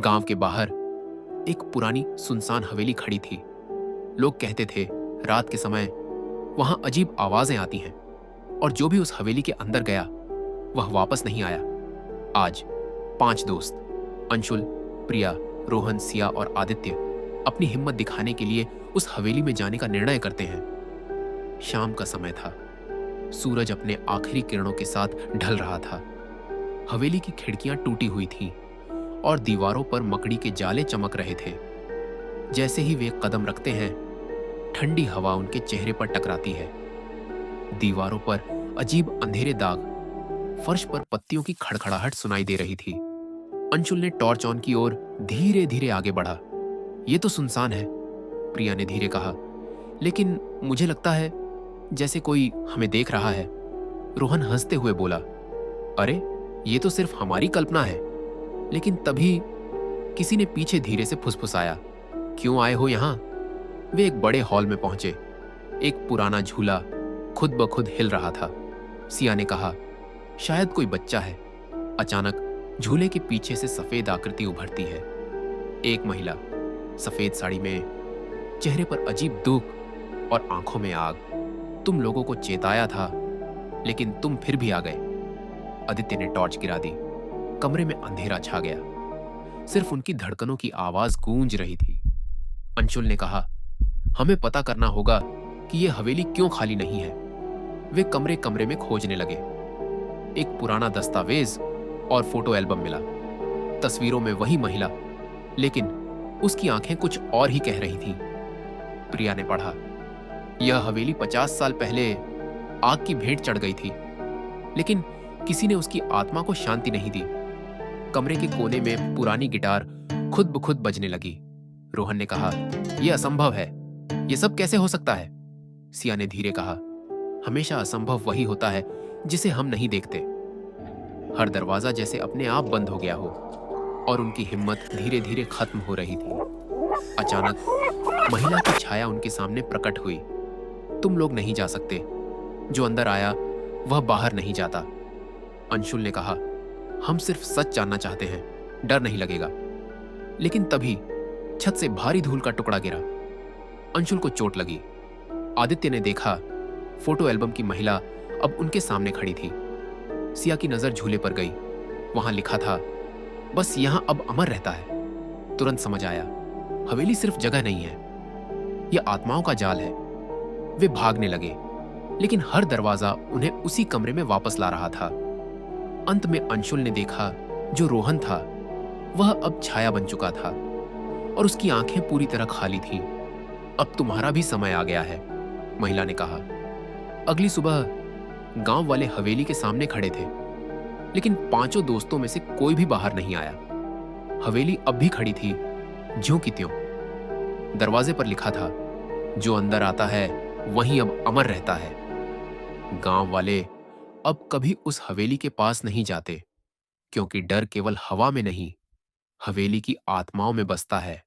गांव के बाहर एक पुरानी सुनसान हवेली खड़ी थी। लोग कहते थे रात के समय वहां अजीब आवाजें आती हैं और जो भी उस हवेली के अंदर गया वह वापस नहीं आया। आज 5 दोस्त अंशुल, प्रिया, रोहन, सिया और आदित्य अपनी हिम्मत दिखाने के लिए उस हवेली में जाने का निर्णय करते हैं। शाम का समय था। सूरज अपने आखिरी किरणों के साथ ढल रहा था। हवेली की खिड़कियां टूटी हुई थीं और दीवारों पर मकड़ी के जाले चमक रहे थे। जैसे ही वे कदम रखते हैं, ठंडी हवा उनके चेहरे पर टकराती है। दीवारों पर अजीब अंधेरे दाग, फर्श पर पत्तियों की खड़खड़ाहट सुनाई दे रही थी। अंशुल ने टॉर्च ऑन की और धीरे धीरे आगे बढ़ा। ये तो सुनसान है, प्रिया ने धीरे कहा, लेकिन मुझे लगता है जैसे कोई हमें देख रहा है। रोहन हंसते हुए बोला, अरे ये तो सिर्फ हमारी कल्पना है। लेकिन तभी किसी ने पीछे धीरे से फुसफुसाया, क्यों आए हो यहां? वे एक बड़े हॉल में पहुंचे। एक पुराना झूला खुद ब खुद हिल रहा था। सिया ने कहा, शायद कोई बच्चा है। अचानक झूले के पीछे से सफेद आकृति उभरती है। एक महिला सफेद साड़ी में, चेहरे पर अजीब दुख और आंखों में आग। तुम लोगों को चेताया था, लेकिन तुम फिर भी आ गए। आदित्य ने टॉर्च गिरा दी। कमरे में अंधेरा छा गया। सिर्फ उनकी धड़कनों की आवाज गूंज रही थी। अंशुल ने कहा, हमें पता करना होगा कि यह हवेली क्यों खाली नहीं है। वे कमरे कमरे में खोजने लगे। एक पुराना दस्तावेज और फोटो एल्बम मिला। तस्वीरों में वही महिला, लेकिन उसकी आंखें कुछ और ही कह रही थीं। प्रिया ने पढ़ा, यह हवेली 50 साल पहले आग की भेंट चढ़ गई थी, लेकिन किसी ने उसकी आत्मा को शांति नहीं दी। कमरे के कोने में पुरानी गिटार खुद ब खुद बजने लगी। रोहन ने कहा, यह असंभव है। यह सब कैसे हो सकता है? सिया ने धीरे कहा, हमेशा असंभव वही होता है जिसे हम नहीं देखते। हर दरवाजा जैसे अपने आप बंद हो गया हो और उनकी हिम्मत धीरे धीरे खत्म हो रही थी। अचानक महिला की छाया उनके सामने प्रकट हुई। तुम लोग नहीं जा सकते। जो अंदर आया वह बाहर नहीं जाता। अंशुल ने कहा, हम सिर्फ सच जानना चाहते हैं, डर नहीं लगेगा। लेकिन तभी छत से भारी धूल का टुकड़ा गिरा। अंशुल को चोट लगी। आदित्य ने देखा, फोटो एल्बम की महिला अब उनके सामने खड़ी थी। सिया की नजर झूले पर गई। वहां लिखा था, बस यहां अब अमर रहता है। तुरंत समझ आया, हवेली सिर्फ जगह नहीं है, यह आत्माओं का जाल है। वे भागने लगे, लेकिन हर दरवाजा उन्हें उसी कमरे में वापस ला रहा था। अंत में अंशुल ने देखा, जो रोहन था वह अब छाया बन चुका था और उसकी आंखें पूरी तरह खाली थीं। अब तुम्हारा भी समय आ गया है, महिला ने कहा। अगली सुबह गांव वाले हवेली के सामने खड़े थे, लेकिन 5 दोस्तों में से कोई भी बाहर नहीं आया। हवेली अब भी खड़ी थी, ज्यों की त्यों। दरवाजे पर लिखा था, जो अंदर आता है वहीं अब अमर रहता है। गांव वाले अब कभी उस हवेली के पास नहीं जाते, क्योंकि डर केवल हवा में नहीं, हवेली की आत्माओं में बसता है।